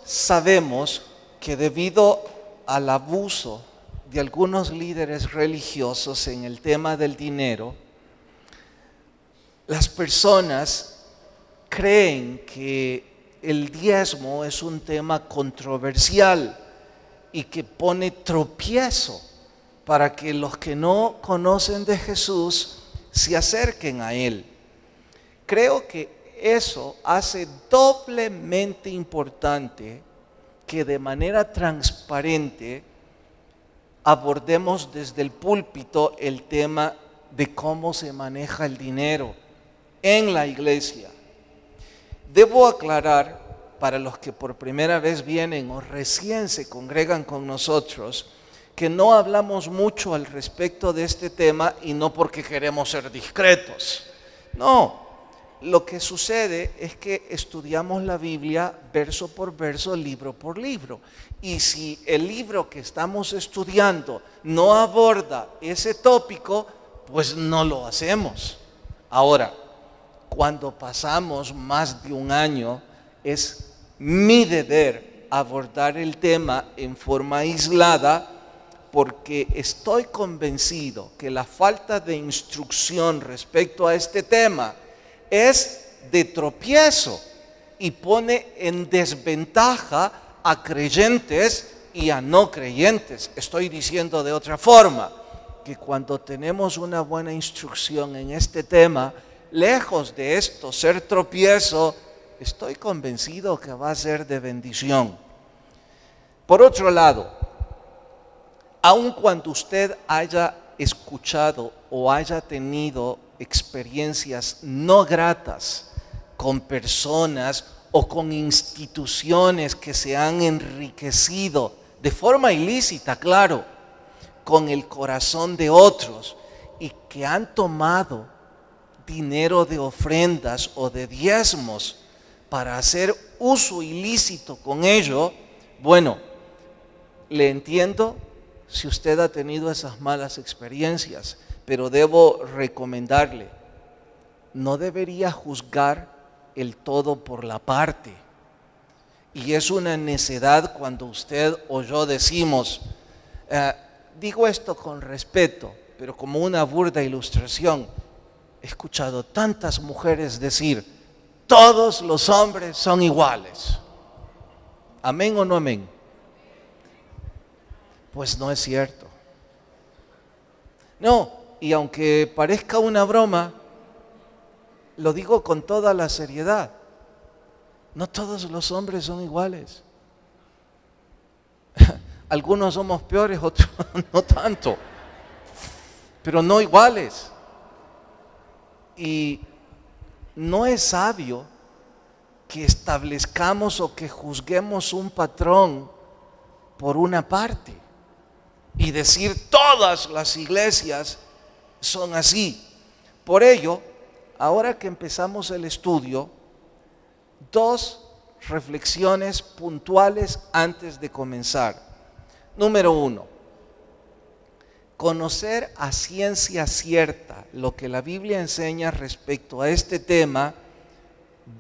sabemos que debido al abuso de algunos líderes religiosos en el tema del dinero, las personas creen que el diezmo es un tema controversial y que pone tropiezo para que los que no conocen de Jesús se acerquen a Él. Creo que eso hace doblemente importante que de manera transparente abordemos desde el púlpito el tema de cómo se maneja el dinero en la iglesia. Debo aclarar para los que por primera vez vienen o recién se congregan con nosotros que no hablamos mucho al respecto de este tema y no porque queremos ser discretos. No, lo que sucede es que estudiamos la Biblia verso por verso, libro por libro. Y si el libro que estamos estudiando no aborda ese tópico, pues no lo hacemos. Ahora, cuando pasamos más de un año, es mi deber abordar el tema en forma aislada, porque estoy convencido que la falta de instrucción respecto a este tema es de tropiezo y pone en desventaja a creyentes y a no creyentes. Estoy diciendo de otra forma, que cuando tenemos una buena instrucción en este tema, lejos de esto ser tropiezo, estoy convencido que va a ser de bendición. Por otro lado, aun cuando usted haya escuchado o haya tenido experiencias no gratas con personas o con instituciones que se han enriquecido de forma ilícita, claro, con el corazón de otros y que han tomado dinero de ofrendas o de diezmos para hacer uso ilícito con ello, bueno, le entiendo si usted ha tenido esas malas experiencias, pero debo recomendarle, no debería juzgar el todo por la parte. Y es una necedad cuando usted o yo decimos, digo esto con respeto, pero como una burda ilustración, he escuchado tantas mujeres decir, todos los hombres son iguales. ¿Amén o no amén? Pues no es cierto. No, y aunque parezca una broma, lo digo con toda la seriedad. No todos los hombres son iguales. Algunos somos peores, otros no tanto, pero no iguales. Y no es sabio que establezcamos o que juzguemos un patrón por una parte y decir todas las iglesias son así. Por ello, ahora que empezamos el estudio, dos reflexiones puntuales antes de comenzar. Número 1, conocer a ciencia cierta lo que la Biblia enseña respecto a este tema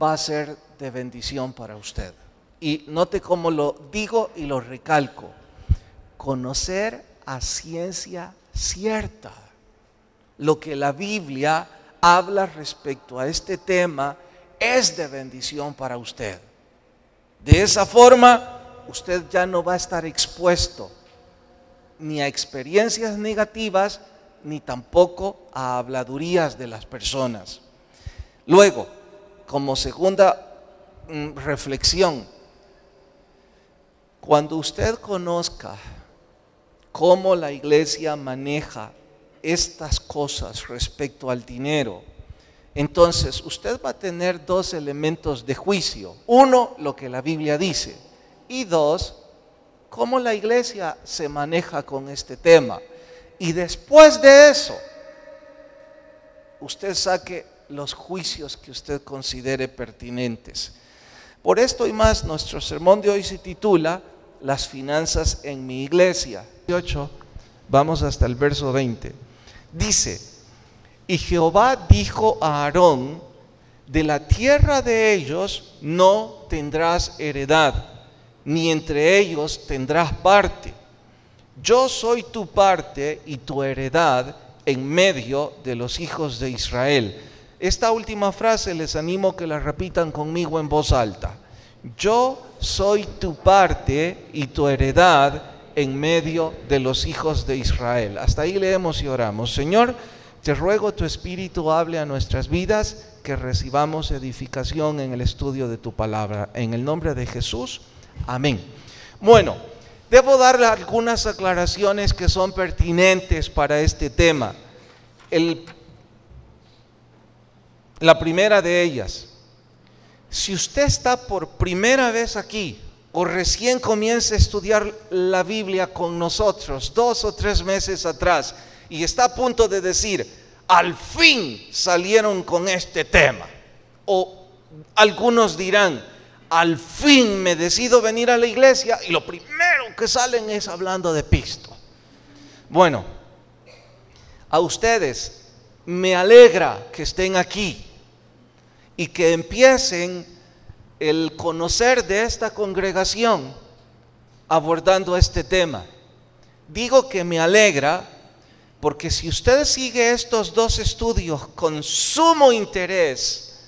va a ser de bendición para usted. Y note cómo lo digo y lo recalco. Conocer a ciencia cierta lo que la Biblia habla respecto a este tema es de bendición para usted. De esa forma, usted ya no va a estar expuesto ni a experiencias negativas, ni tampoco a habladurías de las personas. Luego, como segunda reflexión, cuando usted conozca cómo la iglesia maneja estas cosas respecto al dinero, entonces usted va a tener dos elementos de juicio. Uno, lo que la Biblia dice, y dos, cómo la iglesia se maneja con este tema. Y después de eso, usted saque los juicios que usted considere pertinentes. Por esto y más, nuestro sermón de hoy se titula Las finanzas en mi iglesia. 18, vamos hasta el verso 20. Dice, y Jehová dijo a Aarón, de la tierra de ellos no tendrás heredad, ni entre ellos tendrás parte. Yo soy tu parte y tu heredad en medio de los hijos de Israel. Esta última frase les animo que la repitan conmigo en voz alta. Yo soy tu parte y tu heredad en medio de los hijos de Israel. Hasta ahí leemos y oramos. Señor, te ruego tu Espíritu hable a nuestras vidas, que recibamos edificación en el estudio de tu palabra. En el nombre de Jesús, amén. Bueno, debo darle algunas aclaraciones que son pertinentes para este tema. La primera de ellas: si usted está por primera vez aquí o recién comienza a estudiar la Biblia con nosotros 2 o 3 meses atrás y está a punto de decir, al fin salieron con este tema, o algunos dirán, al fin me decido venir a la iglesia y lo primero que salen es hablando de Pisto. Bueno, a ustedes me alegra que estén aquí y que empiecen el conocer de esta congregación abordando este tema. Digo que me alegra porque si usted sigue estos 2 estudios con sumo interés,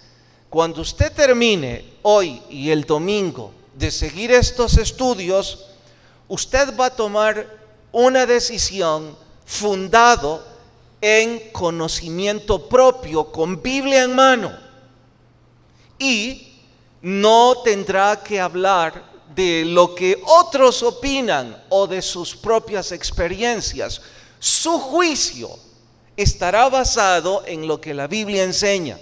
cuando usted termine hoy y el domingo de seguir estos estudios, usted va a tomar una decisión fundado en conocimiento propio, con Biblia en mano, y no tendrá que hablar de lo que otros opinan o de sus propias experiencias. Su juicio estará basado en lo que la Biblia enseña.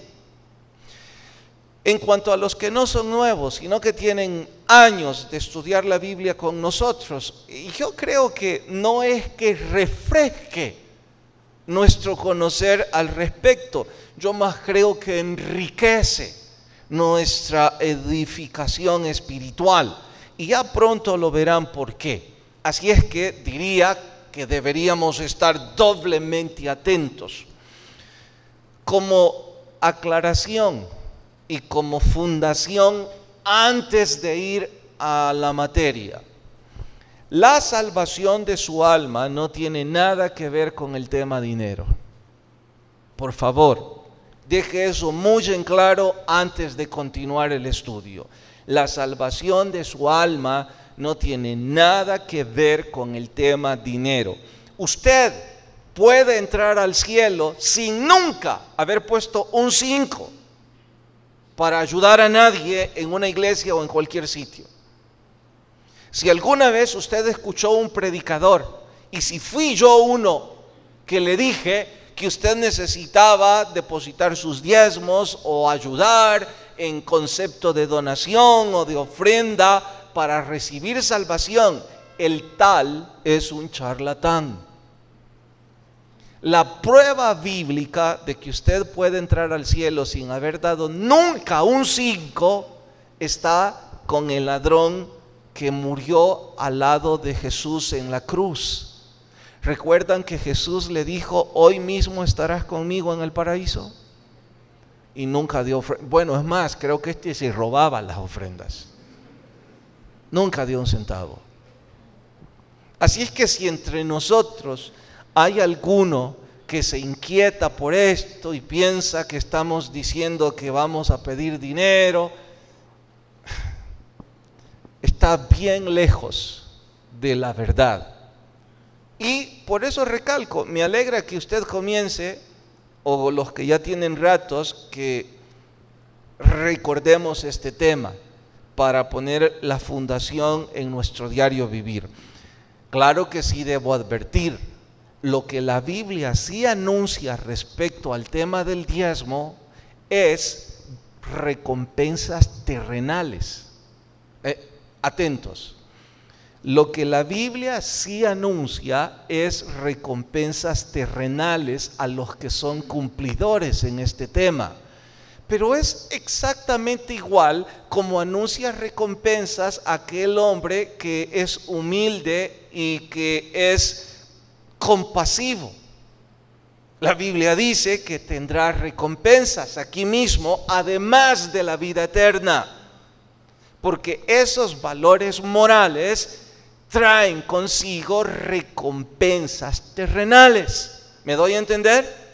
En cuanto a los que no son nuevos, sino que tienen años de estudiar la Biblia con nosotros, yo creo que no es que refresque nuestro conocer al respecto, yo más creo que enriquece nuestra edificación espiritual, y ya pronto lo verán por qué. Así es que diría que deberíamos estar doblemente atentos. Como aclaración y como fundación, antes de ir a la materia, la salvación de su alma no tiene nada que ver con el tema dinero. Por favor, deje eso muy en claro antes de continuar el estudio. La salvación de su alma no tiene nada que ver con el tema dinero. Usted puede entrar al cielo sin nunca haber puesto un 5 para ayudar a nadie en una iglesia o en cualquier sitio. Si alguna vez usted escuchó un predicador, y si fui yo uno que le dije que usted necesitaba depositar sus diezmos o ayudar en concepto de donación o de ofrenda para recibir salvación, el tal es un charlatán. La prueba bíblica de que usted puede entrar al cielo sin haber dado nunca un 5 está con el ladrón que murió al lado de Jesús en la cruz. ¿Recuerdan que Jesús le dijo, hoy mismo estarás conmigo en el paraíso? Y nunca dio ofrenda. Bueno, es más, creo que este se robaba las ofrendas. Nunca dio un centavo. Así es que si entre nosotros hay alguno que se inquieta por esto y piensa que estamos diciendo que vamos a pedir dinero, está bien lejos de la verdad. Y por eso recalco, me alegra que usted comience, o los que ya tienen ratos, que recordemos este tema para poner la fundación en nuestro diario vivir. Claro que sí debo advertir, lo que la Biblia sí anuncia respecto al tema del diezmo es recompensas terrenales. Atentos. Lo que la Biblia sí anuncia es recompensas terrenales a los que son cumplidores en este tema. Pero es exactamente igual como anuncia recompensas a aquel hombre que es humilde y que es compasivo. La Biblia dice que tendrá recompensas aquí mismo, además de la vida eterna. porque esos valores morales traen consigo recompensas terrenales. ¿Me doy a entender?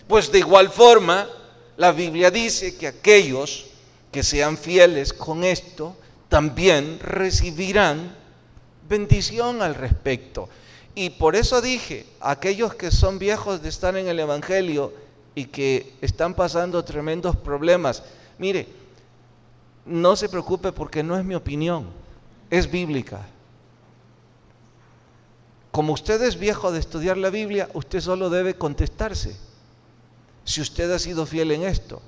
Pues de igual forma, la Biblia dice que aquellos que sean fieles con esto también recibirán bendición al respecto. Y por eso dije, aquellos que son viejos de estar en el Evangelio y que están pasando tremendos problemas, mire, no se preocupe porque no es mi opinión, es bíblica. Como usted es viejo de estudiar la Biblia, usted solo debe contestarse si usted ha sido fiel en esto.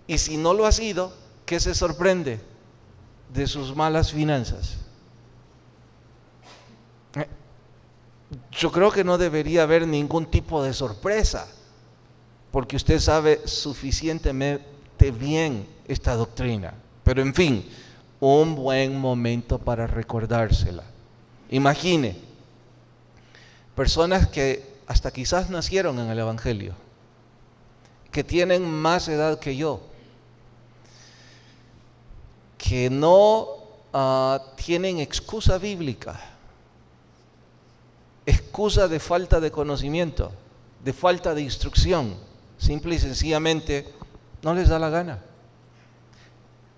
Y si no lo ha sido, ¿qué se sorprende de sus malas finanzas? Yo creo que no debería haber ningún tipo de sorpresa, porque usted sabe suficientemente bien esta doctrina. Pero en fin, un buen momento para recordársela. Imagine, personas que hasta quizás nacieron en el Evangelio, que tienen más edad que yo, que no tienen excusa bíblica, excusa de falta de conocimiento, de falta de instrucción. Simple y sencillamente no les da la gana.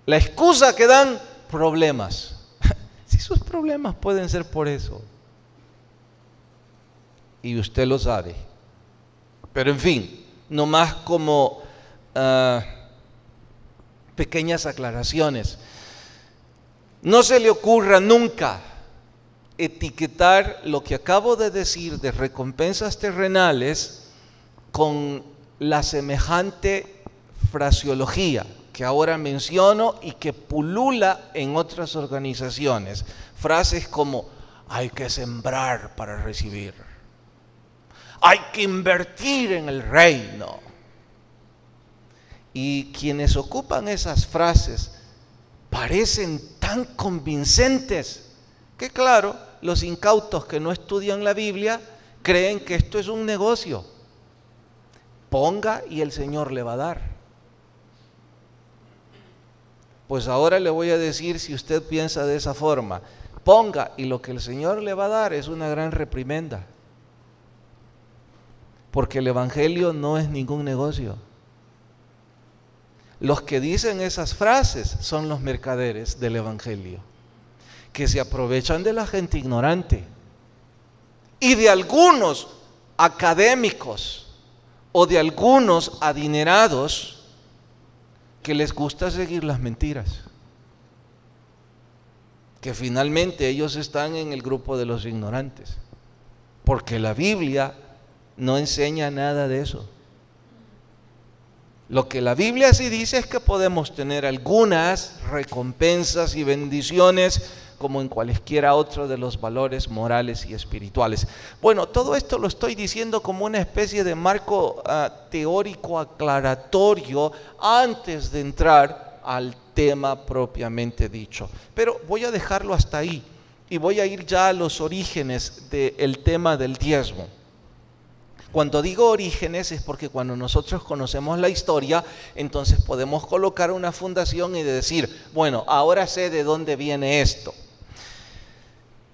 La excusa que dan, problemas. Si sus problemas pueden ser por eso, y usted lo sabe. Pero en fin, no más como pequeñas aclaraciones. No se le ocurra nunca etiquetar lo que acabo de decir de recompensas terrenales con la semejante fraseología que ahora menciono y que pulula en otras organizaciones. Frases como: hay que sembrar para recibir, hay que invertir en el reino. Y quienes ocupan esas frases parecen tan convincentes que, claro, los incautos que no estudian la Biblia creen que esto es un negocio. Ponga y el Señor le va a dar. Pues ahora le voy a decir, si usted piensa de esa forma, ponga y lo que el Señor le va a dar es una gran reprimenda. Porque el Evangelio no es ningún negocio. Los que dicen esas frases son los mercaderes del Evangelio, que se aprovechan de la gente ignorante y de algunos académicos o de algunos adinerados que les gusta seguir las mentiras, que finalmente ellos están en el grupo de los ignorantes, porque la Biblia no enseña nada de eso. Lo que la Biblia sí dice es que podemos tener algunas recompensas y bendiciones como en cualesquiera otro de los valores morales y espirituales. Bueno, todo esto lo estoy diciendo como una especie de marco teórico aclaratorio antes de entrar al tema propiamente dicho. Pero voy a dejarlo hasta ahí y voy a ir ya a los orígenes del tema del diezmo. Cuando digo orígenes es porque cuando nosotros conocemos la historia, entonces podemos colocar una fundación y decir, bueno, ahora sé de dónde viene esto.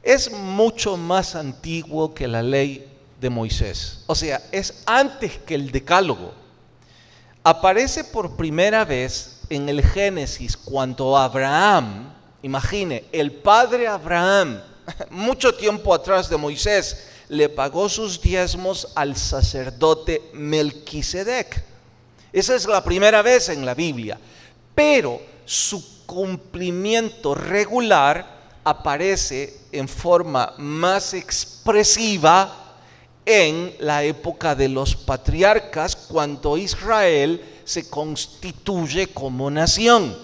Es mucho más antiguo que la ley de Moisés, o sea, es antes que el Decálogo. Aparece por primera vez en el Génesis cuando Abraham, imagine, el padre Abraham, mucho tiempo atrás de Moisés, le pagó sus diezmos al sacerdote Melquisedec. Esa es la primera vez en la Biblia, pero su cumplimiento regular aparece en forma más expresiva en la época de los patriarcas, cuando Israel se constituye como nación.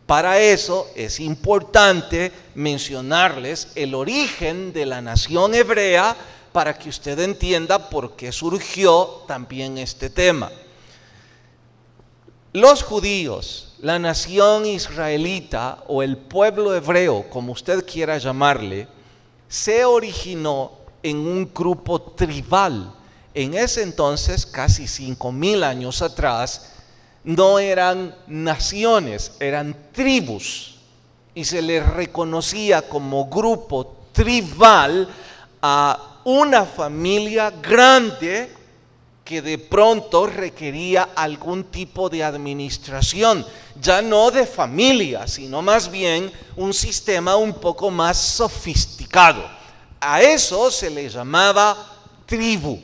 Para eso es importante mencionarles el origen de la nación hebrea, para que usted entienda por qué surgió también este tema. Los judíos, la nación israelita o el pueblo hebreo, como usted quiera llamarle, se originó en un grupo tribal. En ese entonces, casi 5,000 años atrás, no eran naciones, eran tribus. y se le reconocía como grupo tribal a una familia grande que de pronto requería algún tipo de administración, ya no de familia, sino más bien un sistema un poco más sofisticado. A eso se le llamaba tribu.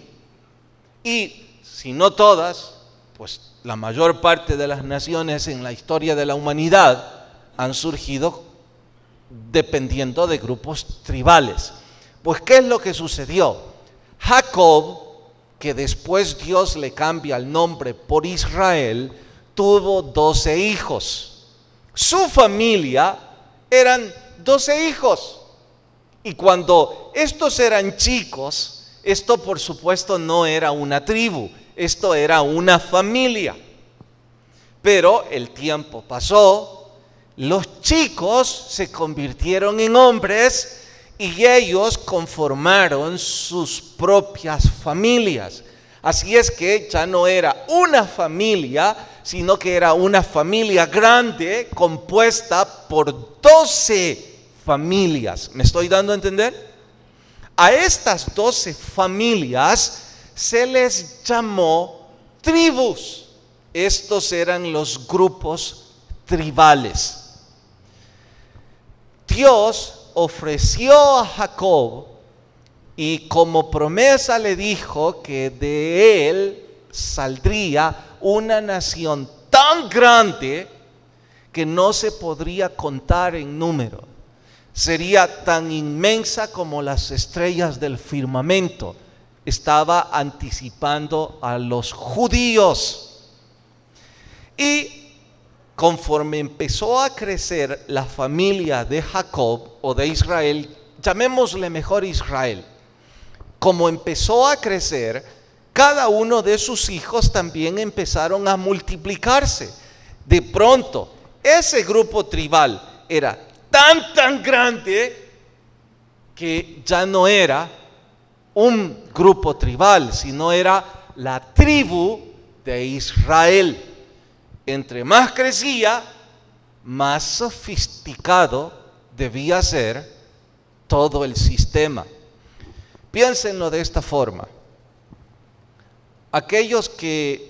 Y si no todas, pues la mayor parte de las naciones en la historia de la humanidad han surgido dependiendo de grupos tribales. Pues ¿qué es lo que sucedió? Jacob, que después Dios le cambia el nombre por Israel, tuvo 12 hijos. Su familia eran 12 hijos. Y cuando estos eran chicos, esto por supuesto no era una tribu, esto era una familia. Pero el tiempo pasó, los chicos se convirtieron en hombres y ellos conformaron sus propias familias. Así es que ya no era una familia, sino que era una familia grande compuesta por 12 familias. ¿Me estoy dando a entender? A estas 12 familias se les llamó tribus. Estos eran los grupos tribales. Dios ofreció a Jacob y como promesa le dijo que de él saldría una nación tan grande que no se podría contar en número. Sería tan inmensa como las estrellas del firmamento. Estaba anticipando a los judíos. Y conforme empezó a crecer la familia de Jacob o de Israel, llamémosle mejor Israel, como empezó a crecer, cada uno de sus hijos también empezaron a multiplicarse. De pronto, ese grupo tribal era tan grande que ya no era un grupo tribal, sino era la tribu de Israel. Entre más crecía, más sofisticado debía ser todo el sistema. Piénsenlo de esta forma. Aquellos que,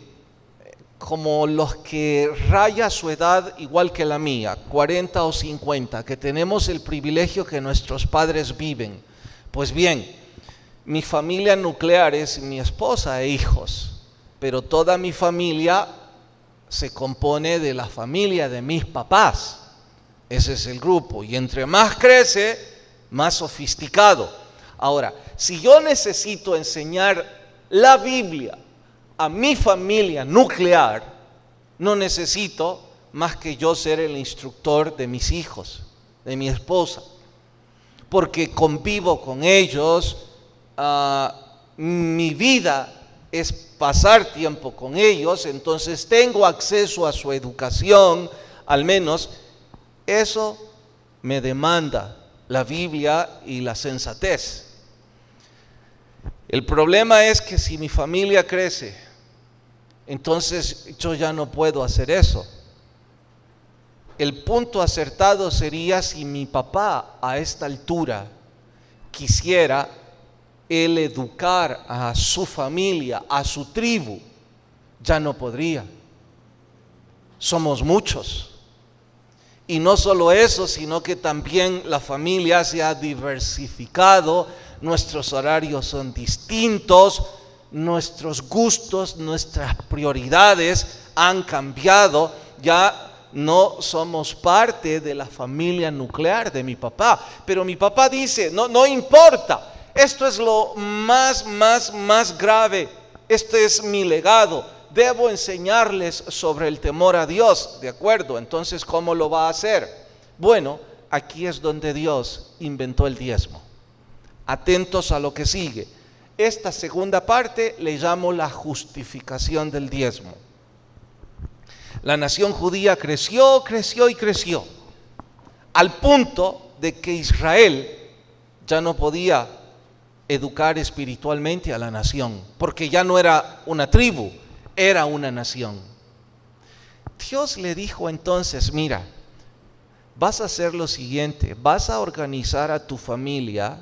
como los que raya su edad igual que la mía, 40 o 50, que tenemos el privilegio que nuestros padres viven. Pues bien, mi familia nuclear es mi esposa e hijos, pero toda mi familia se compone de la familia de mis papás. Ese es el grupo. Y entre más crece, más sofisticado. Ahora, si yo necesito enseñar la Biblia a mi familia nuclear, no necesito más que yo ser el instructor de mis hijos, de mi esposa, porque convivo con ellos, mi vida es pasar tiempo con ellos, entonces tengo acceso a su educación, al menos eso me demanda la Biblia y la sensatez. El problema es que si mi familia crece, entonces yo ya no puedo hacer eso. El punto acertado sería si mi papá a esta altura quisiera él educar a su familia, a su tribu, ya no podría. Somos muchos. Y no solo eso, sino que también la familia se ha diversificado, nuestros horarios son distintos, nuestros gustos, nuestras prioridades han cambiado, ya no somos parte de la familia nuclear de mi papá. Pero mi papá dice, no importa. Esto es lo más grave. Este es mi legado. Debo enseñarles sobre el temor a Dios. ¿De acuerdo? Entonces, ¿cómo lo va a hacer? Bueno, aquí es donde Dios inventó el diezmo. Atentos a lo que sigue. Esta segunda parte le llamo la justificación del diezmo. La nación judía creció, al punto de que Israel ya no podía educar espiritualmente a la nación, porque ya no era una tribu, era una nación. Dios le dijo entonces, mira, vas a hacer lo siguiente, vas a organizar a tu familia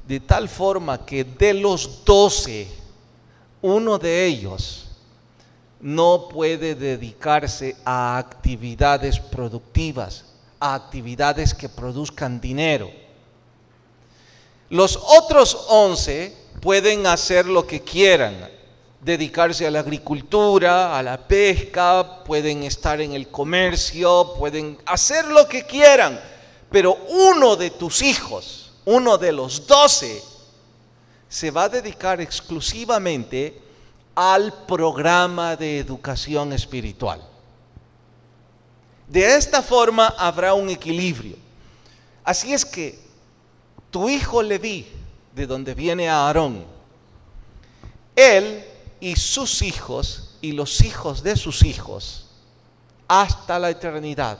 de tal forma que de los 12, uno de ellos no puede dedicarse a actividades productivas, a actividades que produzcan dinero. Los otros 11 pueden hacer lo que quieran, dedicarse a la agricultura, a la pesca, pueden estar en el comercio, pueden hacer lo que quieran, pero uno de tus hijos, uno de los 12, se va a dedicar exclusivamente al programa de educación espiritual. De esta forma habrá un equilibrio. Así es que tu hijo Leví, de donde viene Aarón, él y sus hijos y los hijos de sus hijos, hasta la eternidad,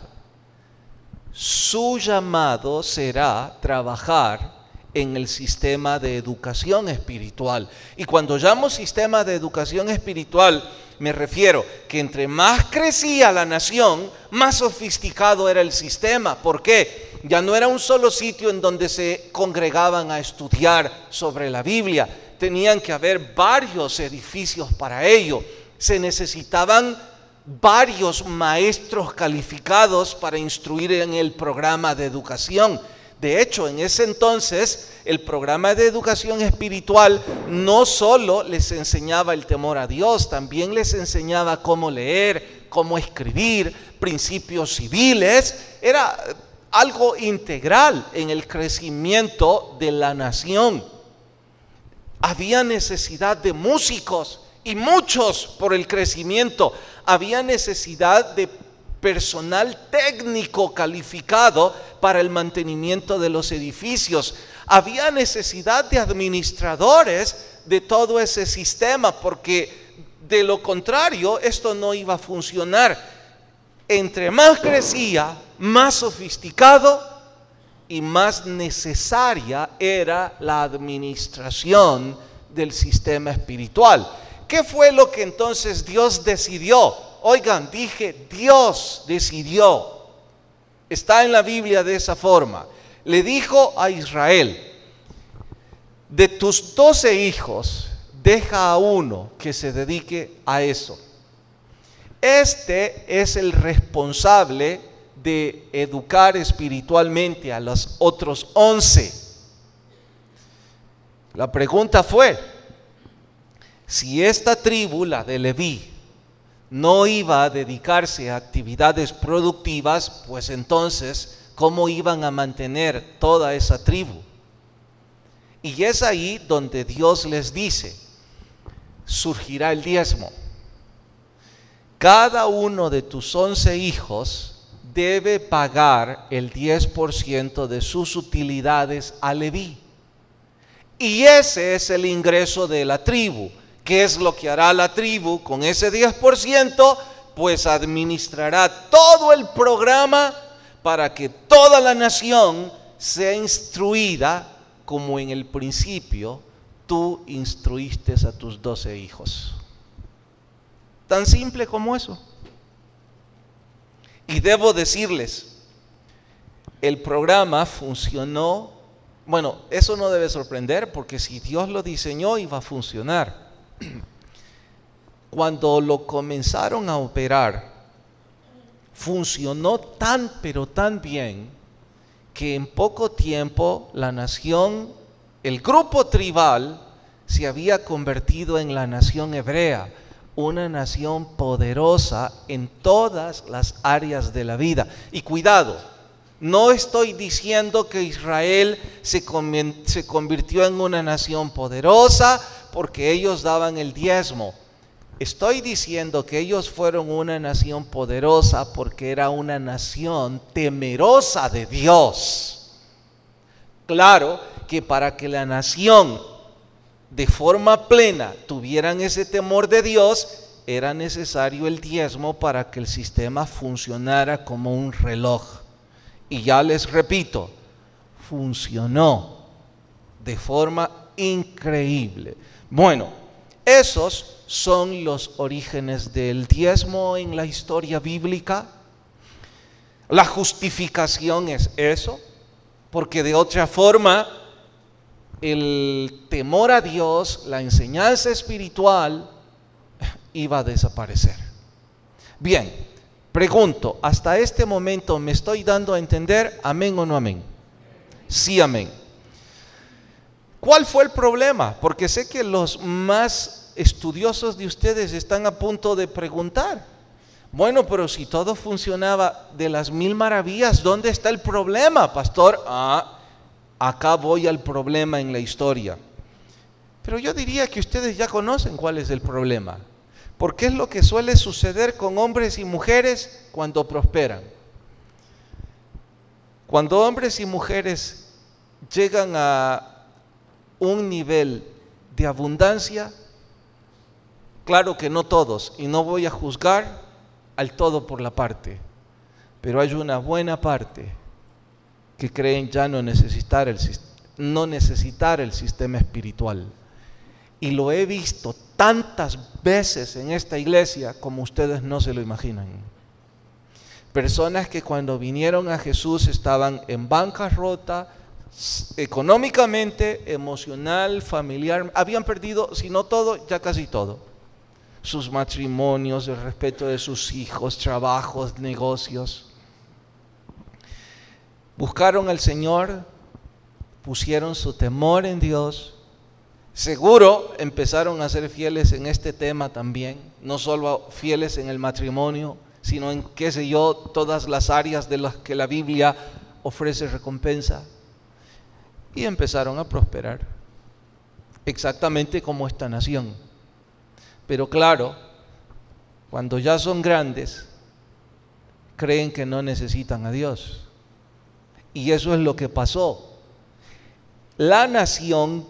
su llamado será trabajar en el sistema de educación espiritual. Y cuando llamo sistema de educación espiritual, me refiero que entre más crecía la nación, más sofisticado era el sistema. ¿Por qué? Ya no era un solo sitio en donde se congregaban a estudiar sobre la Biblia. Tenían que haber varios edificios para ello. Se necesitaban varios maestros calificados para instruir en el programa de educación. De hecho, en ese entonces, el programa de educación espiritual no solo les enseñaba el temor a Dios, también les enseñaba cómo leer, cómo escribir, principios civiles. Era algo integral en el crecimiento de la nación. Había necesidad de músicos, y muchos por el crecimiento. Había necesidad de personal técnico calificado para el mantenimiento de los edificios. Había necesidad de administradores de todo ese sistema, porque de lo contrario esto no iba a funcionar. Entre más crecía, más sofisticado y más necesaria era la administración del sistema espiritual. ¿Qué fue lo que entonces Dios decidió? Oigan, dije, Dios decidió. Está en la Biblia de esa forma. Le dijo a Israel: de tus 12 hijos, deja a uno que se dedique a eso. Este es el responsable de educar espiritualmente a los otros 11. La pregunta fue, si esta tribu, la de Leví, no iba a dedicarse a actividades productivas, pues entonces, ¿cómo iban a mantener toda esa tribu? Y es ahí donde Dios les dice, surgirá el diezmo. Cada uno de tus 11 hijos debe pagar el 10% de sus utilidades a Leví. Y ese es el ingreso de la tribu. ¿Qué es lo que hará la tribu con ese 10%? Pues administrará todo el programa para que toda la nación sea instruida como en el principio tú instruiste a tus 12 hijos. Tan simple como eso. Y debo decirles, el programa funcionó. Bueno, eso no debe sorprender, porque si Dios lo diseñó, iba a funcionar. Cuando lo comenzaron a operar, funcionó tan pero tan bien que en poco tiempo la nación, el grupo tribal, se había convertido en la nación hebrea, una nación poderosa en todas las áreas de la vida. Y cuidado, no estoy diciendo que Israel se convirtió en una nación poderosa porque ellos daban el diezmo. Estoy diciendo que ellos fueron una nación poderosa porque era una nación temerosa de Dios. Claro que para que la nación de forma plena tuvieran ese temor de Dios, era necesario el diezmo para que el sistema funcionara como un reloj. Y ya les repito, funcionó de forma increíble. Bueno, esos son los orígenes del diezmo en la historia bíblica. La justificación es eso, porque de otra forma el temor a Dios, la enseñanza espiritual iba a desaparecer. Bien, pregunto, ¿hasta este momento me estoy dando a entender? ¿Amén o no amén? Sí, amén. ¿Cuál fue el problema? Porque sé que los más estudiosos de ustedes están a punto de preguntar, bueno, pero si todo funcionaba de las mil maravillas, ¿dónde está el problema, pastor? Acá voy al problema en la historia. Pero yo diría que ustedes ya conocen cuál es el problema, porque es lo que suele suceder con hombres y mujeres cuando prosperan. Cuando hombres y mujeres llegan a un nivel de abundancia, claro que no todos, y no voy a juzgar al todo por la parte, pero hay una buena parte que creen ya no necesitar el sistema espiritual. Y lo he visto tantas veces en esta iglesia como ustedes no se lo imaginan. Personas que cuando vinieron a Jesús estaban en bancarrota, económicamente, emocional, familiar, habían perdido, si no todo, ya casi todo. Sus matrimonios, el respeto de sus hijos, trabajos, negocios. Buscaron al Señor, pusieron su temor en Dios. Seguro empezaron a ser fieles en este tema también, no solo fieles en el matrimonio, sino en, qué sé yo, todas las áreas de las que la Biblia ofrece recompensa. Y empezaron a prosperar, exactamente como esta nación. Pero claro, cuando ya son grandes, creen que no necesitan a Dios. Y eso es lo que pasó. La nación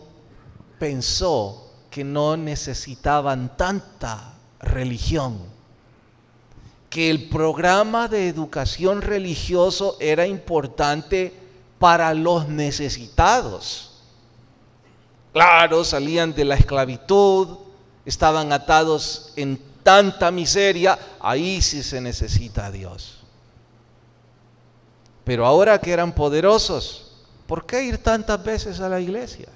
pensó que no necesitaban tanta religión, que el programa de educación religioso era importante para los necesitados. Claro, salían de la esclavitud, estaban atados en tanta miseria, ahí sí se necesita a Dios. Pero ahora que eran poderosos, ¿por qué ir tantas veces a la iglesia?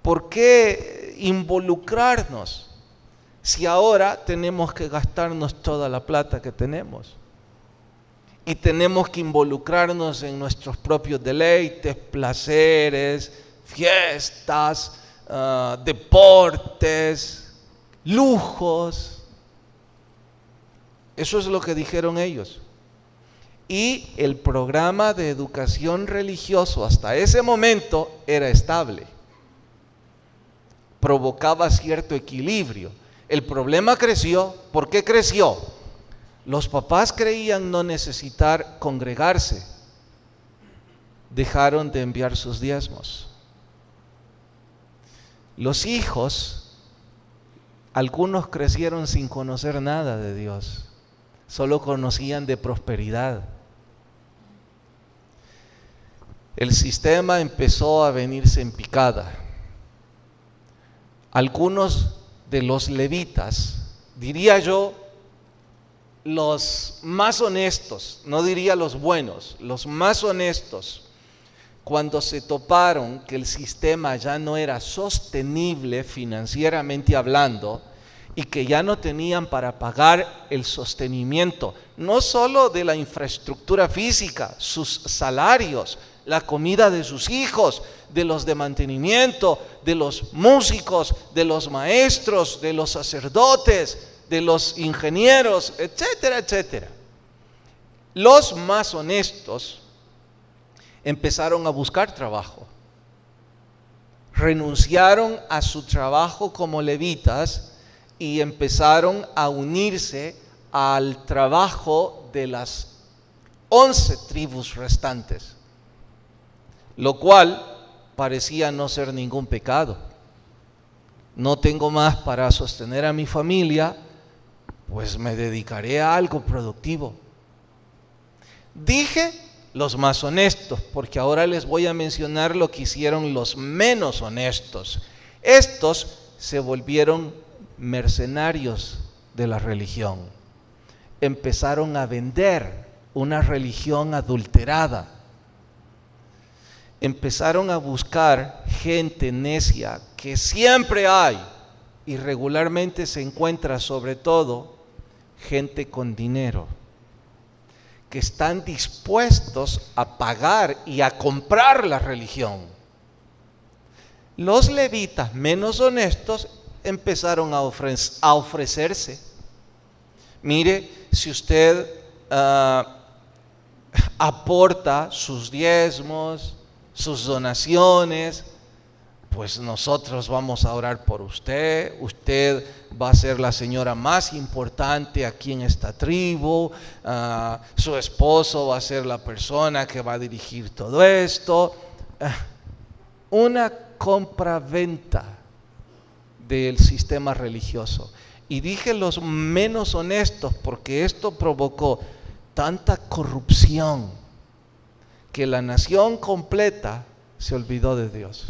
¿Por qué involucrarnos si ahora tenemos que gastarnos toda la plata que tenemos? Y tenemos que involucrarnos en nuestros propios deleites, placeres, fiestas, deportes, lujos. Eso es lo que dijeron ellos. Y el programa de educación religioso hasta ese momento era estable, provocaba cierto equilibrio. El problema creció. ¿Por qué creció? Los papás creían no necesitar congregarse, dejaron de enviar sus diezmos. Los hijos, algunos crecieron sin conocer nada de Dios, solo conocían de prosperidad. El sistema empezó a venirse en picada. Algunos de los levitas, diría yo, los más honestos, no diría los buenos, los más honestos, cuando se toparon que el sistema ya no era sostenible financieramente hablando y que ya no tenían para pagar el sostenimiento, no solo de la infraestructura física, sus salarios, la comida de sus hijos, de los de mantenimiento, de los músicos, de los maestros, de los sacerdotes, de los ingenieros, etcétera, etcétera. Los más honestos empezaron a buscar trabajo, renunciaron a su trabajo como levitas y empezaron a unirse al trabajo de las 11 tribus restantes, lo cual parecía no ser ningún pecado. No tengo más para sostener a mi familia, pues me dedicaré a algo productivo. Dije los más honestos, porque ahora les voy a mencionar lo que hicieron los menos honestos. Estos se volvieron mercenarios de la religión. empezaron a vender una religión adulterada. Empezaron a buscar gente necia, que siempre hay y regularmente se encuentra, sobre todo gente con dinero, que están dispuestos a pagar y a comprar la religión. Los levitas menos honestos empezaron a ofrecerse. Mire, si usted aporta sus diezmos, sus donaciones, pues nosotros vamos a orar por usted. Usted va a ser la señora más importante aquí en esta tribu. Su esposo va a ser la persona que va a dirigir todo esto. Una compra-venta del sistema religioso. Y dije los menos honestos porque esto provocó tanta corrupción que la nación completa se olvidó de Dios.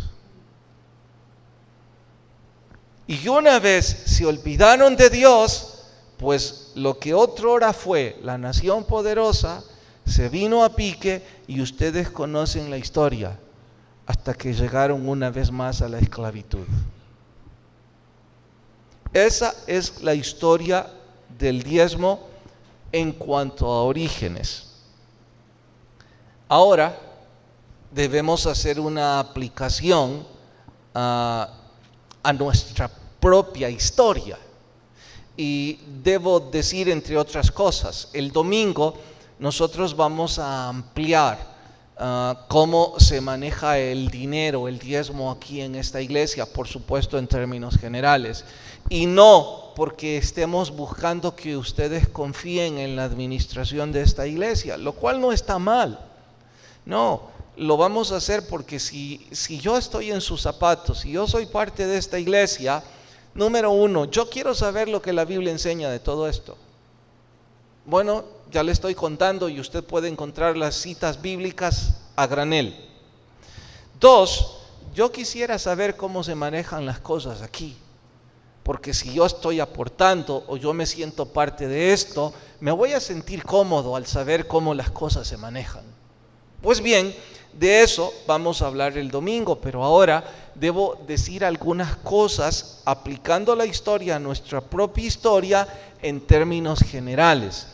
Y una vez se olvidaron de Dios, pues lo que otrora fue la nación poderosa se vino a pique, y ustedes conocen la historia, hasta que llegaron una vez más a la esclavitud. Esa es la historia del diezmo en cuanto a orígenes. Ahora debemos hacer una aplicación a nuestra propia historia. Y debo decir, entre otras cosas, el domingo nosotros vamos a ampliar cómo se maneja el dinero, el diezmo aquí en esta iglesia, por supuesto en términos generales. Y no porque estemos buscando que ustedes confíen en la administración de esta iglesia, lo cual no está mal. No, lo vamos a hacer porque si yo estoy en sus zapatos, si yo soy parte de esta iglesia, número uno, yo quiero saber lo que la Biblia enseña de todo esto. Bueno, ya le estoy contando y usted puede encontrar las citas bíblicas a granel. Dos, yo quisiera saber cómo se manejan las cosas aquí. Porque si yo estoy aportando o yo me siento parte de esto, me voy a sentir cómodo al saber cómo las cosas se manejan. Pues bien, de eso vamos a hablar el domingo, pero ahora debo decir algunas cosas aplicando la historia a nuestra propia historia en términos generales.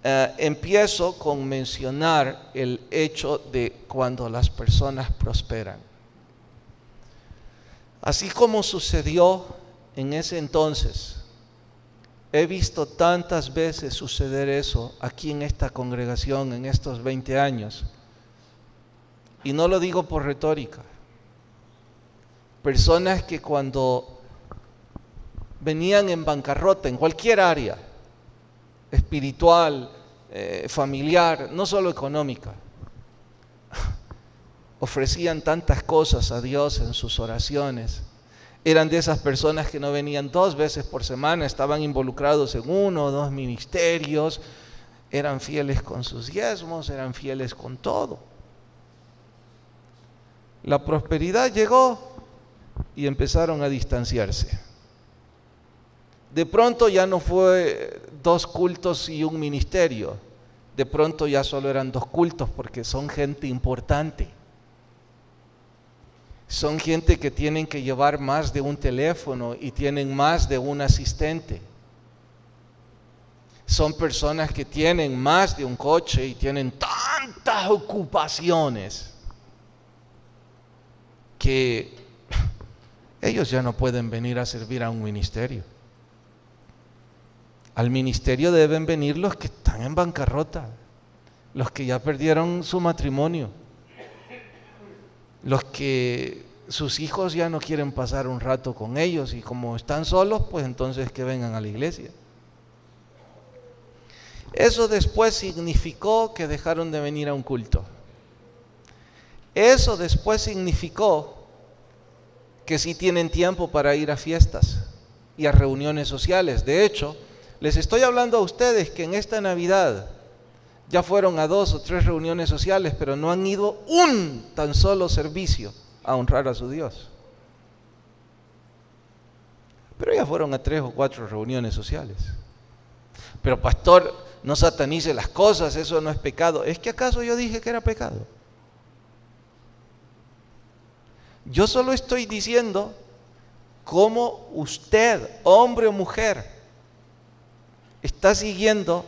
Empiezo con mencionar el hecho de cuando las personas prosperan. Así como sucedió en ese entonces, he visto tantas veces suceder eso aquí en esta congregación en estos 20 años. Y no lo digo por retórica. Personas que cuando venían en bancarrota en cualquier área, espiritual, familiar, no solo económica, ofrecían tantas cosas a Dios en sus oraciones. Eran de esas personas que no venían 2 veces por semana, estaban involucrados en 1 o 2 ministerios, eran fieles con sus diezmos, eran fieles con todo. La prosperidad llegó y empezaron a distanciarse. De pronto ya no fue 2 cultos y un ministerio, de pronto ya solo eran 2 cultos porque son gente importante. Son gente que tienen que llevar más de un teléfono y tienen más de un asistente. Son personas que tienen más de un coche y tienen tantas ocupaciones que ellos ya no pueden venir a servir a un ministerio. Al ministerio deben venir los que están en bancarrota, los que ya perdieron su matrimonio, los que sus hijos ya no quieren pasar un rato con ellos y como están solos, pues entonces que vengan a la iglesia. Eso después significó que dejaron de venir a un culto. Eso después significó que sí tienen tiempo para ir a fiestas y a reuniones sociales. De hecho, les estoy hablando a ustedes que en esta Navidad ya fueron a 2 o 3 reuniones sociales, pero no han ido un tan solo servicio a honrar a su Dios. Pero ya fueron a 3 o 4 reuniones sociales. Pero pastor, no satanice las cosas, eso no es pecado. ¿Es que acaso yo dije que era pecado? Yo solo estoy diciendo cómo usted, hombre o mujer, está siguiendo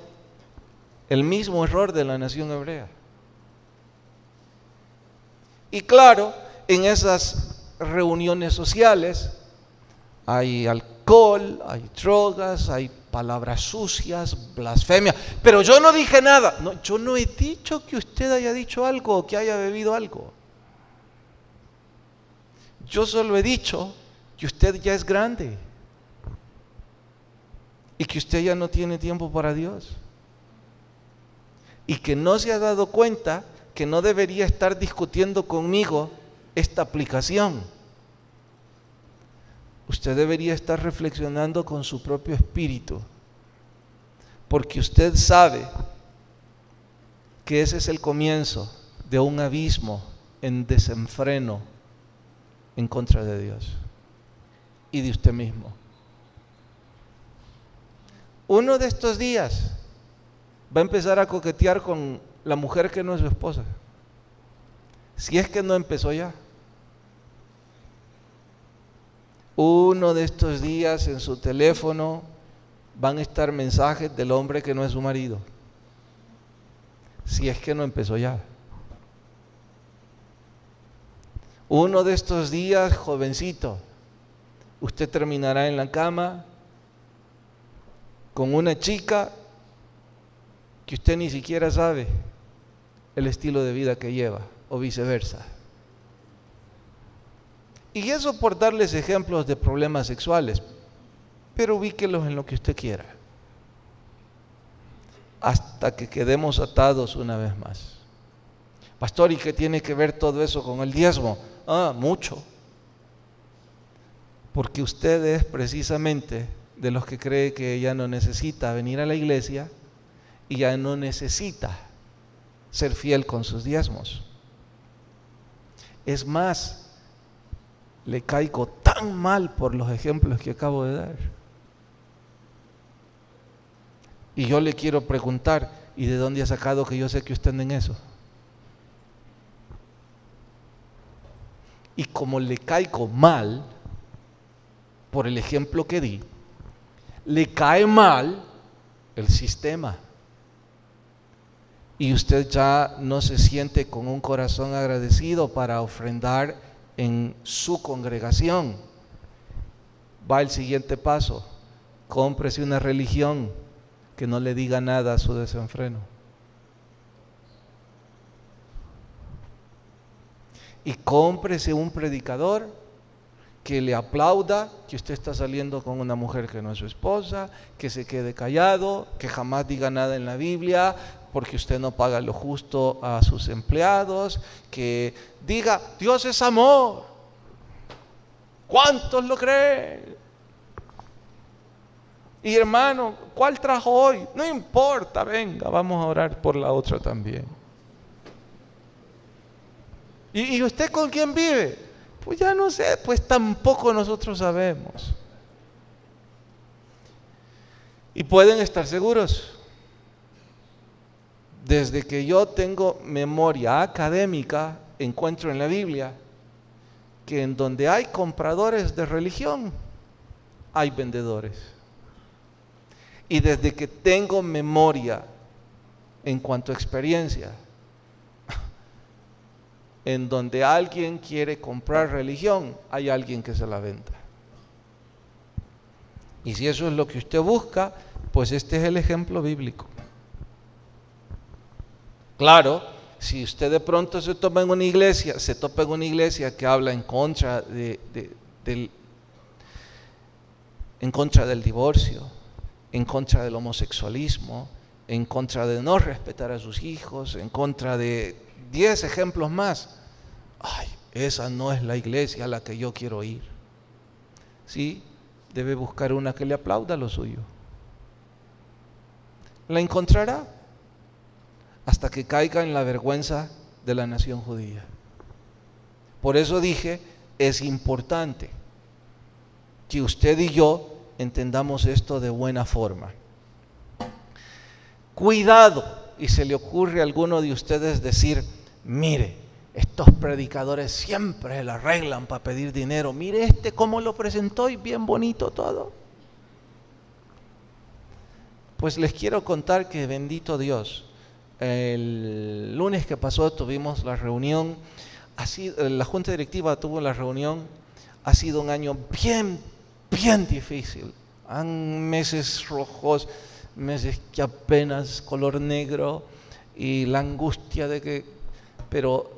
el mismo error de la nación hebrea. Y claro, en esas reuniones sociales hay alcohol, hay drogas, hay palabras sucias, blasfemia. Pero yo no dije nada. No, yo no he dicho que usted haya dicho algo o que haya bebido algo. Yo solo he dicho que usted ya es grande y que usted ya no tiene tiempo para Dios y que no se ha dado cuenta que no debería estar discutiendo conmigo esta aplicación. Usted debería estar reflexionando con su propio espíritu, porque usted sabe que ese es el comienzo de un abismo en desenfreno en contra de Dios y de usted mismo. Uno de estos días va a empezar a coquetear con la mujer que no es su esposa, si es que no empezó ya. Uno de estos días en su teléfono van a estar mensajes del hombre que no es su marido, si es que no empezó ya. Uno de estos días, jovencito, usted terminará en la cama con una chica que usted ni siquiera sabe el estilo de vida que lleva, o viceversa. Y eso por darles ejemplos de problemas sexuales, pero ubíquelos en lo que usted quiera, hasta que quedemos atados una vez más. Pastor, ¿y qué tiene que ver todo eso con el diezmo? Mucho. Porque usted es precisamente de los que cree que ya no necesita venir a la iglesia y ya no necesita ser fiel con sus diezmos. Es más, le caigo tan mal por los ejemplos que acabo de dar. Y yo le quiero preguntar, ¿y de dónde ha sacado que yo sé que usted anda en eso? Y como le caigo mal por el ejemplo que di, le cae mal el sistema. Y usted ya no se siente con un corazón agradecido para ofrendar en su congregación. Va el siguiente paso: cómprese una religión que no le diga nada a su desenfreno. Y cómprese un predicador que le aplauda que usted está saliendo con una mujer que no es su esposa, que se quede callado, que jamás diga nada en la Biblia, porque usted no paga lo justo a sus empleados, que diga, Dios es amor. ¿Cuántos lo creen? Y hermano, ¿cuál trajo hoy? No importa, venga, vamos a orar por la otra también. ¿Y usted con quién vive? Pues ya no sé, pues tampoco nosotros sabemos. Y pueden estar seguros, desde que yo tengo memoria académica, encuentro en la Biblia que en donde hay compradores de religión, hay vendedores. Y desde que tengo memoria en cuanto a experiencia, en donde alguien quiere comprar religión, hay alguien que se la venda. Y si eso es lo que usted busca, pues este es el ejemplo bíblico. Claro, si usted de pronto se topa en una iglesia que habla en contra en contra del divorcio, en contra del homosexualismo, en contra de no respetar a sus hijos, en contra de 10 ejemplos más. Ay, esa no es la iglesia a la que yo quiero ir. Sí, debe buscar una que le aplauda lo suyo. La encontrará hasta que caiga en la vergüenza de la nación judía. Por eso dije, es importante que usted y yo entendamos esto de buena forma. Cuidado, y se le ocurre a alguno de ustedes decir, mire, estos predicadores siempre la arreglan para pedir dinero. Mire cómo lo presentó y bien bonito todo. Pues les quiero contar que bendito Dios, el lunes que pasó tuvimos la reunión, la junta directiva tuvo la reunión, ha sido un año bien difícil. Han meses rojos, meses que apenas color negro y la angustia de que, pero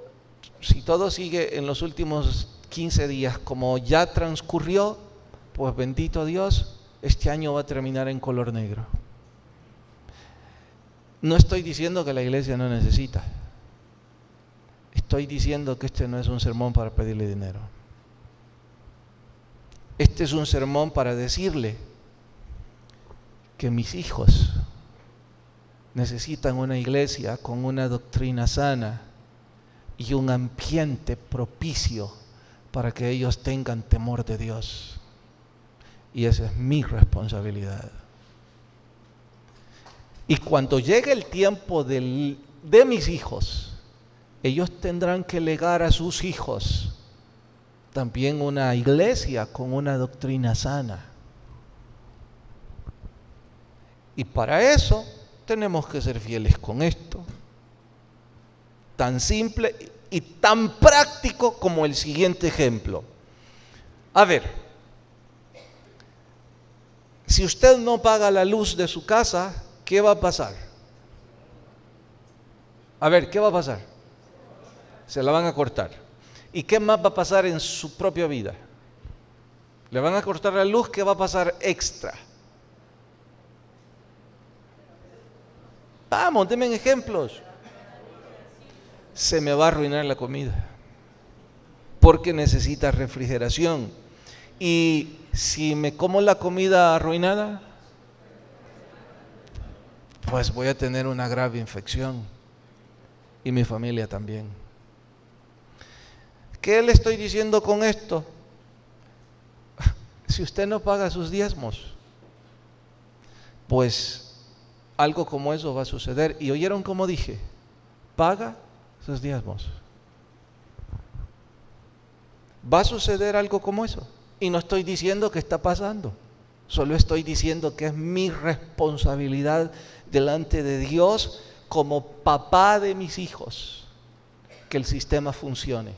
si todo sigue en los últimos 15 días como ya transcurrió, pues bendito Dios, este año va a terminar en color negro. No estoy diciendo que la iglesia no necesita. Estoy diciendo que este no es un sermón para pedirle dinero. Este es un sermón para decirle que mis hijos necesitan una iglesia con una doctrina sana y un ambiente propicio para que ellos tengan temor de Dios. Y esa es mi responsabilidad. Y cuando llegue el tiempo de mis hijos, ellos tendrán que legar a sus hijos también una iglesia con una doctrina sana. Y para eso tenemos que ser fieles con esto. Tan simple y tan práctico como el siguiente ejemplo. A ver, si usted no paga la luz de su casa, ¿qué va a pasar? A ver, ¿qué va a pasar? Se la van a cortar. ¿Y qué más va a pasar en su propia vida? Le van a cortar la luz, ¿qué va a pasar extra? Vamos, denme ejemplos. Se me va a arruinar la comida porque necesita refrigeración. Y si me como la comida arruinada, pues voy a tener una grave infección y mi familia también. ¿Qué le estoy diciendo con esto? Si usted no paga sus diezmos, pues algo como eso va a suceder. ¿Y oyeron cómo dije? Paga sus diezmos. Va a suceder algo como eso. Y no estoy diciendo que está pasando. Solo estoy diciendo que es mi responsabilidad delante de Dios como papá de mis hijos que el sistema funcione.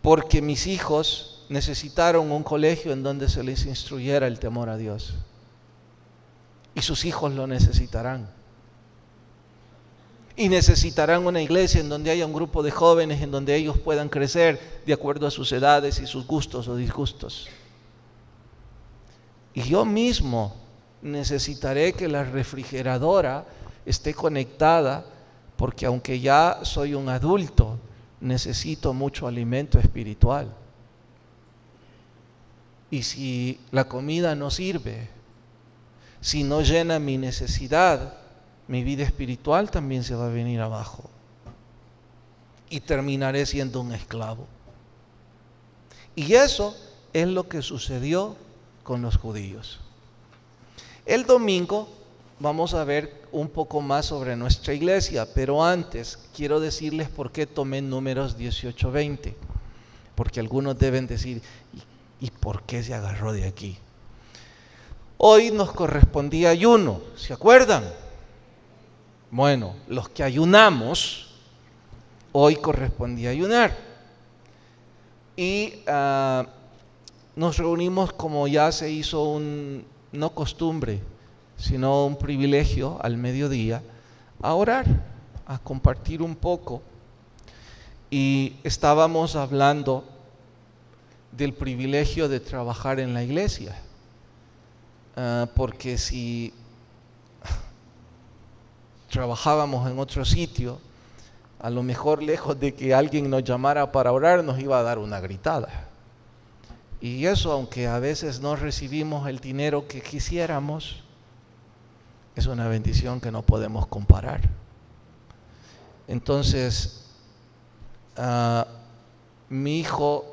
Porque mis hijos necesitaron un colegio en donde se les instruyera el temor a Dios. Y sus hijos lo necesitarán. Y necesitarán una iglesia en donde haya un grupo de jóvenes en donde ellos puedan crecer de acuerdo a sus edades y sus gustos o disgustos. Y yo mismo necesitaré que la refrigeradora esté conectada, porque aunque ya soy un adulto, necesito mucho alimento espiritual. Y si la comida no sirve, si no llena mi necesidad, mi vida espiritual también se va a venir abajo. Y terminaré siendo un esclavo. Y eso es lo que sucedió con los judíos. El domingo vamos a ver un poco más sobre nuestra iglesia, pero antes quiero decirles por qué tomé Números 18-20, porque algunos deben decir, ¿y por qué se agarró de aquí? Hoy nos correspondía ayuno, ¿se acuerdan? Bueno, los que ayunamos, hoy correspondía ayunar. Y nos reunimos, como ya se hizo no costumbre, sino un privilegio al mediodía, a orar, a compartir un poco. Y estábamos hablando del privilegio de trabajar en la iglesia, porque si trabajábamos en otro sitio, a lo mejor lejos de que alguien nos llamara para orar, nos iba a dar una gritada. Y eso, aunque a veces no recibimos el dinero que quisiéramos, es una bendición que no podemos comparar. Entonces, mi hijo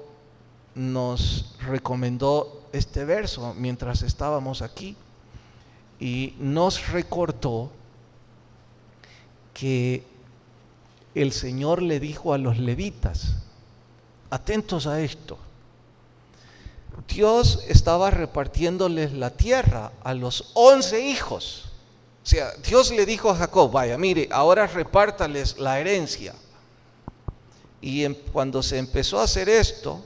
nos recomendó este verso mientras estábamos aquí, y nos recordó que el Señor le dijo a los levitas, atentos a esto, Dios estaba repartiéndoles la tierra a los 11 hijos. O sea, Dios le dijo a Jacob, vaya, mire, ahora repártales la herencia. Y cuando se empezó a hacer esto,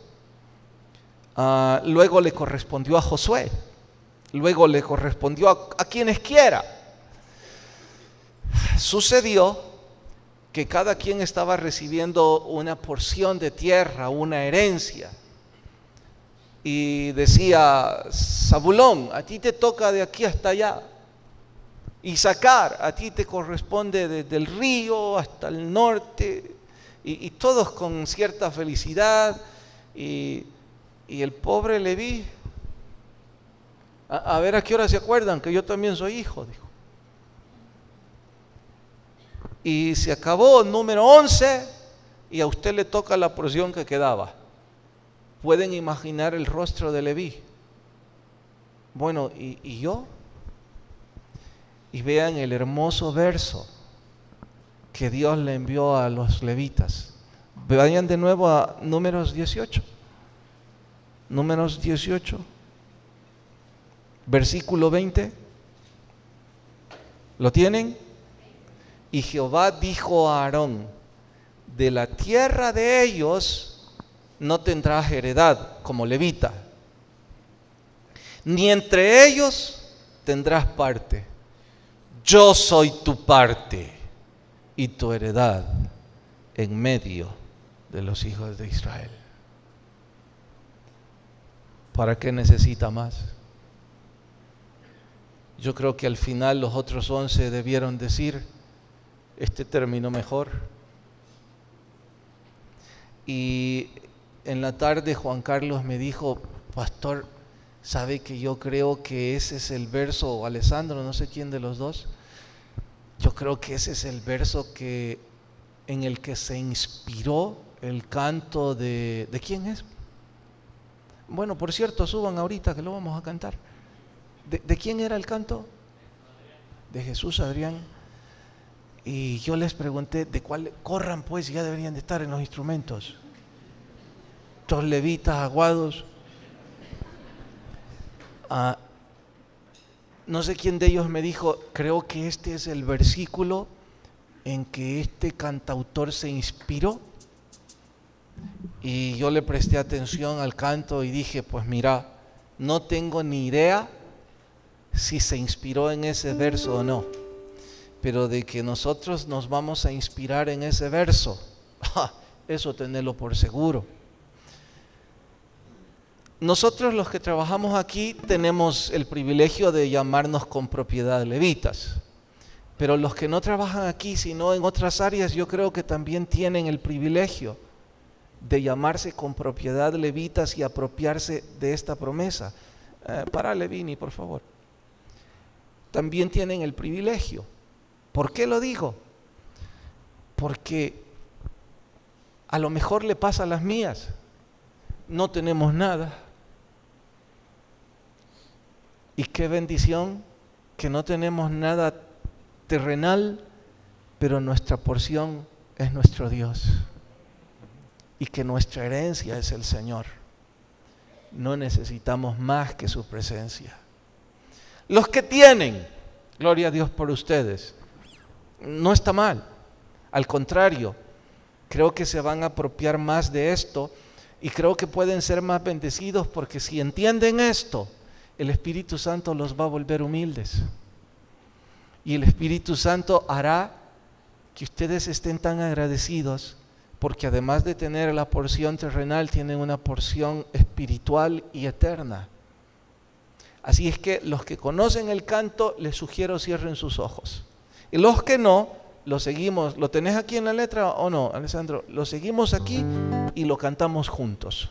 luego le correspondió a Josué, luego le correspondió a quienes quiera. Sucedió que cada quien estaba recibiendo una porción de tierra, una herencia. Y decía, Zabulón, a ti te toca de aquí hasta allá. Isaacar, a ti te corresponde desde el río hasta el norte. Y todos con cierta felicidad. Y el pobre Leví, a ver a qué hora se acuerdan que yo también soy hijo, dijo. Y se acabó número 11 y a usted le toca la porción que quedaba. ¿Pueden imaginar el rostro de Leví? Bueno, ¿y yo? Y vean el hermoso verso que Dios le envió a los levitas. Vayan de nuevo a Números 18. Números 18, versículo 20. ¿Lo tienen? Y Jehová dijo a Aarón, de la tierra de ellos no tendrás heredad como levita, ni entre ellos tendrás parte. Yo soy tu parte y tu heredad en medio de los hijos de Israel. ¿Para qué necesita más? Yo creo que al final los otros 11 debieron decir, este terminó mejor. Y en la tarde Juan Carlos me dijo, pastor, ¿sabe que yo creo que ese es el verso, o Alessandro, no sé quién de los dos, yo creo que ese es el verso en el que se inspiró el canto ¿de quién es? Bueno, por cierto, suban ahorita que lo vamos a cantar. ¿De quién era el canto? De Jesús Adrián. Y yo les pregunté, ¿de cuál? Corran pues, ya deberían de estar en los instrumentos. Estos levitas aguados. No sé quién de ellos me dijo, creo que este es el versículo en que este cantautor se inspiró. Y yo le presté atención al canto y dije, pues mira, no tengo ni idea si se inspiró en ese verso o no, pero de que nosotros nos vamos a inspirar en ese verso, eso tenerlo por seguro. Nosotros los que trabajamos aquí tenemos el privilegio de llamarnos con propiedad levitas, pero los que no trabajan aquí sino en otras áreas, yo creo que también tienen el privilegio de llamarse con propiedad levitas y apropiarse de esta promesa. Para Levini, por favor. También tienen el privilegio. ¿Por qué lo digo? Porque a lo mejor le pasa a las mías. No tenemos nada. Y qué bendición que no tenemos nada terrenal, pero nuestra porción es nuestro Dios. Y que nuestra herencia es el Señor. No necesitamos más que su presencia. Los que tienen, gloria a Dios por ustedes, no está mal. Al contrario, creo que se van a apropiar más de esto y creo que pueden ser más bendecidos porque si entienden esto, el Espíritu Santo los va a volver humildes. Y el Espíritu Santo hará que ustedes estén tan agradecidos porque además de tener la porción terrenal, tienen una porción espiritual y eterna. Así es que los que conocen el canto, les sugiero cierren sus ojos. Y los que no, lo seguimos. ¿Lo tenés aquí en la letra o no, Alessandro? Lo seguimos aquí y lo cantamos juntos.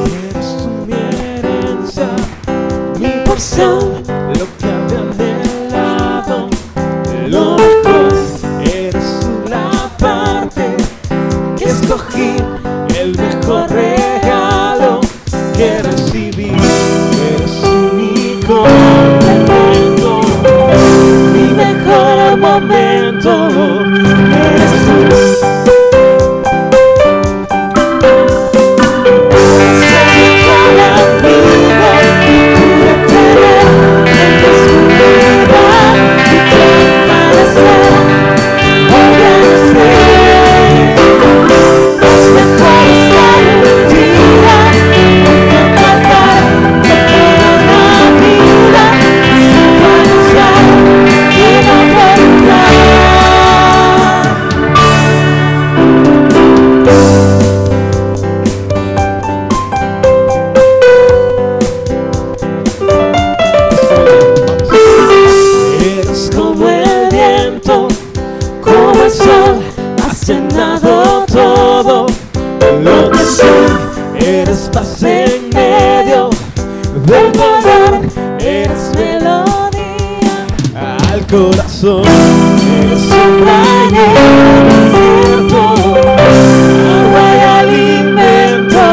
Eres tú mi corazón. Eres sombra en el desierto, agua y alimento.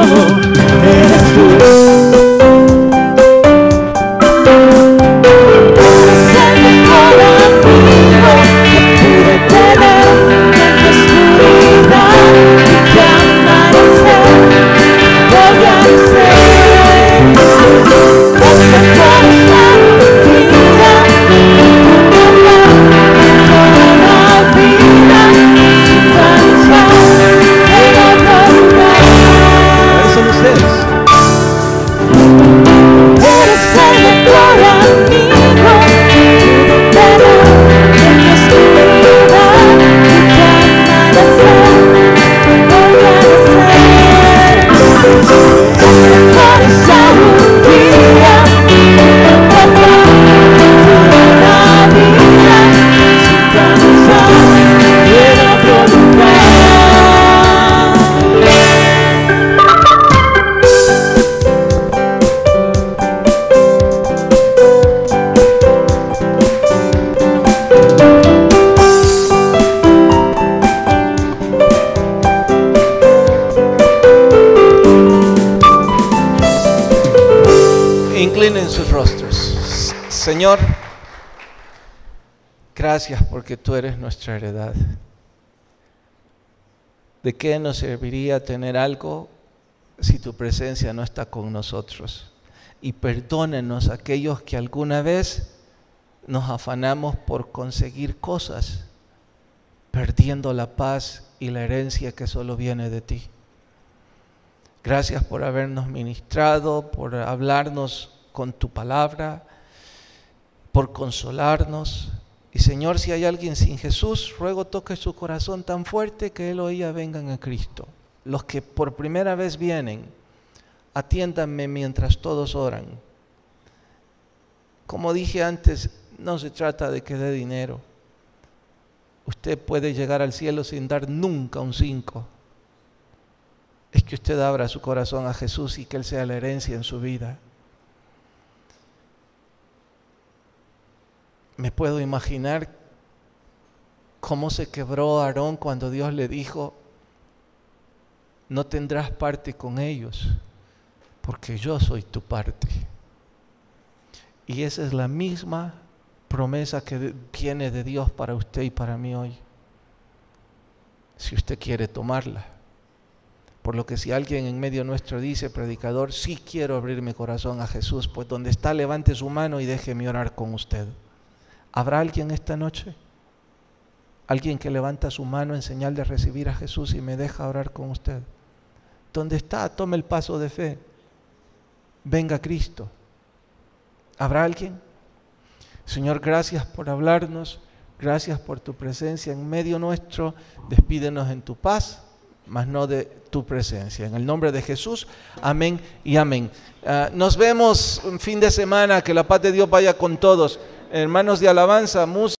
Eres tú. Eres el mejor amigo que pude tener en la oscuridad y que amanecer voy a ser. Este corazón vida, toda la vida, sin pensar en otro lugar. ¿Cuáles son ustedes? Eres el mejor amigo que pude tener en la oscuridad y que amanecer voy a ser. Este corazón un día encontrará toda la vida sin pensar en otro lugar. Inclinen sus rostros. Señor, gracias porque tú eres nuestra heredad. ¿De qué nos serviría tener algo si tu presencia no está con nosotros? Y perdónenos aquellos que alguna vez nos afanamos por conseguir cosas, perdiendo la paz y la herencia que solo viene de ti. Gracias por habernos ministrado, por hablarnos con tu palabra, por consolarnos. Y Señor, si hay alguien sin Jesús, ruego toque su corazón tan fuerte que él o ella vengan a Cristo. Los que por primera vez vienen, atiéndanme mientras todos oran. Como dije antes, no se trata de que dé dinero. Usted puede llegar al cielo sin dar nunca un 5. Es que usted abra su corazón a Jesús y que Él sea la herencia en su vida. Me puedo imaginar cómo se quebró Aarón cuando Dios le dijo: no tendrás parte con ellos, porque yo soy tu parte. Y esa es la misma promesa que viene de Dios para usted y para mí hoy, si usted quiere tomarla. Por lo que si alguien en medio nuestro dice: predicador, sí quiero abrir mi corazón a Jesús, pues donde está levante su mano y déjeme orar con usted. ¿Habrá alguien esta noche? Alguien que levanta su mano en señal de recibir a Jesús y me deja orar con usted. ¿Dónde está? Tome el paso de fe. Venga a Cristo. ¿Habrá alguien? Señor, gracias por hablarnos. Gracias por tu presencia en medio nuestro. Despídenos en tu paz, mas no de tu presencia. En el nombre de Jesús, amén y amén. Nos vemos un fin de semana. Que la paz de Dios vaya con todos. Hermanos de alabanza, música.